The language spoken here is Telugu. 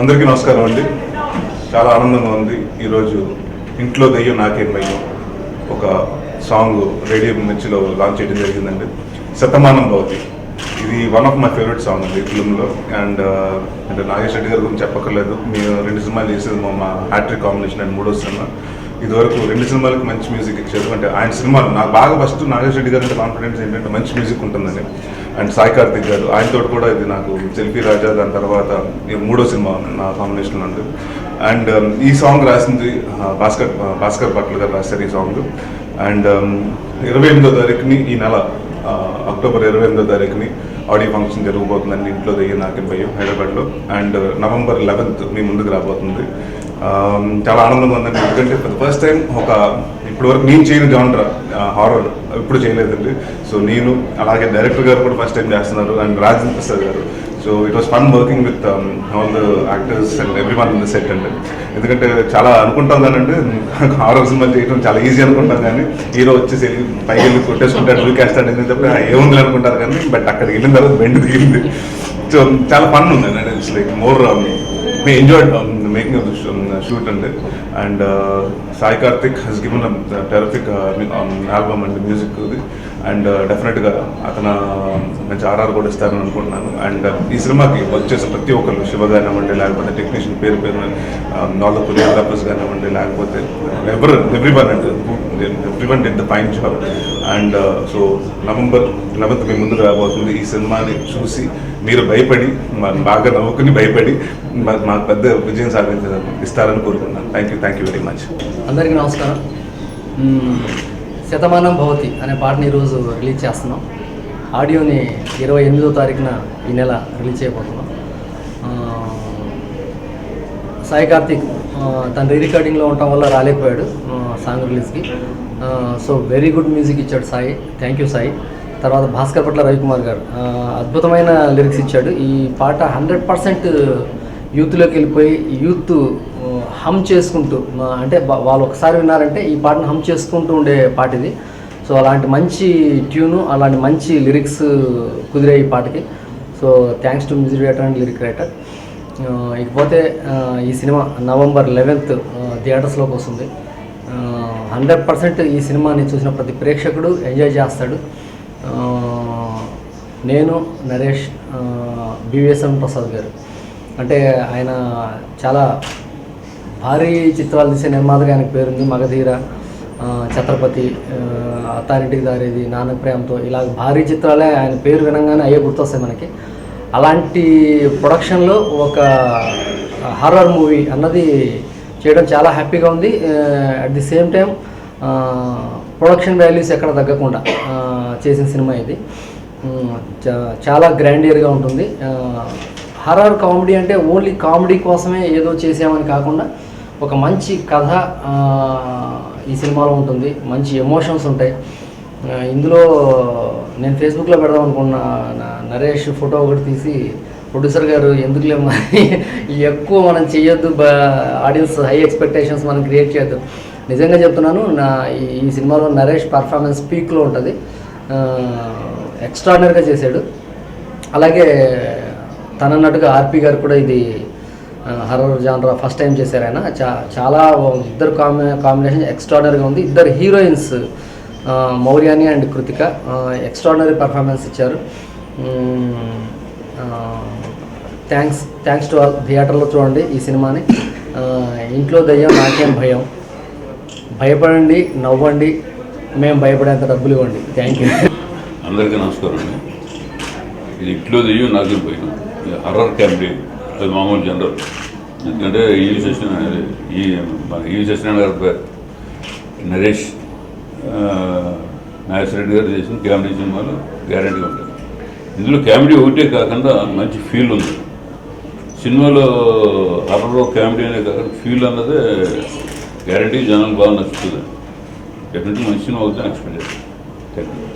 అందరికీ నమస్కారం అండి. చాలా ఆనందంగా ఉంది. ఈరోజు ఇంట్లో దెయ్యం నాకేం భయం ఒక సాంగ్ రేడియో మిర్చిలో లాంచ్ చేయడం జరిగిందండి. శతమానం భవతి, ఇది one of my favourite song అండి ఫిల్మ్లో. అండ్ అంటే నాగేష్ రెడ్డి గారి గురించి చెప్పక్కర్లేదు. మేము 2 సినిమాలు చేసేది మా హ్యాట్రిక్ కాంబినేషన్ అండ్ 3వ సినిమా. ఇదివరకు 2 సినిమాలకు మంచి మ్యూజిక్ ఇచ్చారు. అంటే ఆయన సినిమాలు నాకు బాగా ఫస్ట్ నాగేష్ రెడ్డి గారు అంటే కాన్ఫిడెన్స్ ఏంటంటే మంచి మ్యూజిక్ ఉంటుందని. అండ్ సాయి కార్తిక్ గారు, ఆయనతో కూడా ఇది నాకు సెల్ఫీ రాజా, దాని తర్వాత 3వ సినిమా నా కాంబినేషన్లో ఉంది. అండ్ ఈ సాంగ్ రాసింది భాస్కర్ భట్ల గారు రాశారు ఈ సాంగ్. అండ్ 28వ తారీఖుని ఈ నెల అక్టోబర్ 28వ తారీఖుని ఆడియో ఫంక్షన్ జరగబోతుందండి ఇంట్లో దెయ్యం నాకేం భయం హైదరాబాద్లో. అండ్ నవంబర్ 11th మీ ముందుకు రాబోతుంది. చాలా ఆనందంగా ఉందండి. ఎందుకంటే ఫస్ట్ టైం ఇప్పటి వరకు నేను చేయని జానర్ హారర్ ఎప్పుడు చేయలేదండి. సో నేను అలాగే డైరెక్టర్ గారు కూడా ఫస్ట్ టైం చేస్తున్నారు, అండ్ రాజేంద్ర ప్రసాద్ గారు. So it was fun working with all the actors and every one in the set అండి. ఎందుకంటే చాలా అనుకుంటాం కానండి, హారర్ సినిమా చేయడం చాలా ఈజీ అనుకుంటాం, కానీ హీరో వచ్చేసి పైకి వెళ్ళి కొట్టేసుకుంటాడు, దూకేస్తాడు అని చెప్పి ఏముంది అనుకుంటారు, కానీ బట్ అక్కడికి వెళ్ళిన తర్వాత బెండ్ దిగింది. సో చాలా ఫన్ ఉందండి. And it's like more we enjoyed making of the shoot and Sai Karthik has given a terrific album and music and definitely atana manchi RR kuda istaranu anukuntunanu. And ee cinemaaki vachese prati okkaru Shiva garu avandi lekapothe technician peru all the choreographers garu avandi lekapothe everyone did the fine job. And so November 11th మీ ముందుకు రాబోతుంది. ఈ సినిమాని చూసి మీరు భయపడి బాగా నవ్వుకుని భయపడి మాకు పెద్ద విజయం ఇస్తారని కోరుకుంటున్నాను. Thank you very much. అందరికీ నమస్కారం. శతమానం భవతి అనే పాటని ఈరోజు రిలీజ్ చేస్తున్నాం. ఆడియోని 28వ తారీఖున ఈ నెల రిలీజ్ చేయబోతున్నాం. సాయి కార్తిక్ తన రికార్డింగ్లో ఉండటం వల్ల రాలేకపోయాడు సాంగ్ రిలీజ్కి. సో వెరీ గుడ్ మ్యూజిక్ ఇచ్చాడు సాయి, థ్యాంక్ యూ సాయి. తర్వాత భాస్కర్ భట్ల రవికుమార్ గారు అద్భుతమైన లిరిక్స్ ఇచ్చాడు. ఈ పాట 100% యూత్లోకి వెళ్ళిపోయి యూత్ హమ్ చేసుకుంటూ, అంటే వాళ్ళు ఒకసారి విన్నారంటే ఈ పాటను హమ్ చేసుకుంటూ ఉండే పాట ఇది. సో అలాంటి మంచి ట్యూను, అలాంటి మంచి లిరిక్స్ కుదిరే ఈ పాటకి. So thanks to music director and lyric writer. ఇకపోతే ఈ సినిమా నవంబర్ 11th థియేటర్స్లోకి వస్తుంది. 100% ఈ సినిమాని చూసిన ప్రతి ప్రేక్షకుడు ఎంజాయ్ చేస్తాడు. నేను, నరేష్, బివిఎస్ఎం ప్రసాద్ గారు, అంటే ఆయన చాలా భారీ చిత్రాలు తీసే నిర్మాతగా ఆయనకు పేరుంది. మగధీర, ఛత్రపతి, అత్తారింటికి దారేది, నాన్నకు ప్రేమతో, ఇలా భారీ చిత్రాలే ఆయన పేరు వినంగానే అయ్యే గుర్తొస్తాయి మనకి. అలాంటి ప్రొడక్షన్లో ఒక హారర్ మూవీ అన్నది చేయడం చాలా హ్యాపీగా ఉంది. At the same time production values ఎక్కడ తగ్గకుండా చేసిన సినిమా ఇది. చాలా గ్రాండియర్గా ఉంటుంది. హర్రర్ కామెడీ అంటే ఓన్లీ కామెడీ కోసమే ఏదో చేసామని కాకుండా ఒక మంచి కథ ఈ సినిమాలో ఉంటుంది. మంచి ఎమోషన్స్ ఉంటాయి ఇందులో. నేను ఫేస్బుక్లో పెడదాం అనుకున్న నరేష్ ఫోటో ఒకటి తీసి, ప్రొడ్యూసర్ గారు ఎందుకులే ఎక్కువ మనం చేయొద్దు, ఆడియన్స్ హై ఎక్స్పెక్టేషన్స్ మనం క్రియేట్ చేయొద్దు. నిజంగా చెప్తున్నాను, ఈ సినిమాలో నరేష్ పర్ఫార్మెన్స్ పీక్లో ఉంటుంది. ఎక్స్ట్రాడినరీగా చేశాడు. అలాగే తనన్నట్టుగా ఆర్పి గారు కూడా ఇది హర్రర్ జానర్ ఫస్ట్ టైం చేశారు ఆయన. చాలా ఇద్దరు కాంబినేషన్ ఎక్స్ట్రాడినరీగా ఉంది. ఇద్దరు heroines Mouryani and Krithika extraordinary performance ఇచ్చారు. Thanks to all. థియేటర్లో చూడండి ఈ సినిమాని. ఇంట్లో దెయ్యం నాకేం భయం, భయపడండి, నవ్వండి, మేము భయపడేంత డబ్బులు ఇవ్వండి. Thank you. అందరికీ నమస్కారం అండి. ఇది ఇంట్లో దెయ్యం నాకేం భయం హర్రర్ కామెడీ, అది మామూలు జనరల్. ఎందుకంటే ఈ సత్యనారాయణ గారి పేరు నరేష్, నాగేశ్వర రెడ్డి గారు చేసిన కామెడీ సినిమాలు గ్యారంటీగా ఉంటాయి. ఇందులో కామెడీ ఒకటే కాకుండా మంచి ఫీల్ ఉంది సినిమాలో. హర్రర్ కామెడీ అనే కాకుండా ఫీల్ అన్నదే గ్యారంటీ జనాలు బాగా నచ్చుతుంది. డెఫినెట్లీ మంచి సినిమా అవుతుందని ఎక్స్పెక్ట్ చేస్తాను. Thank you.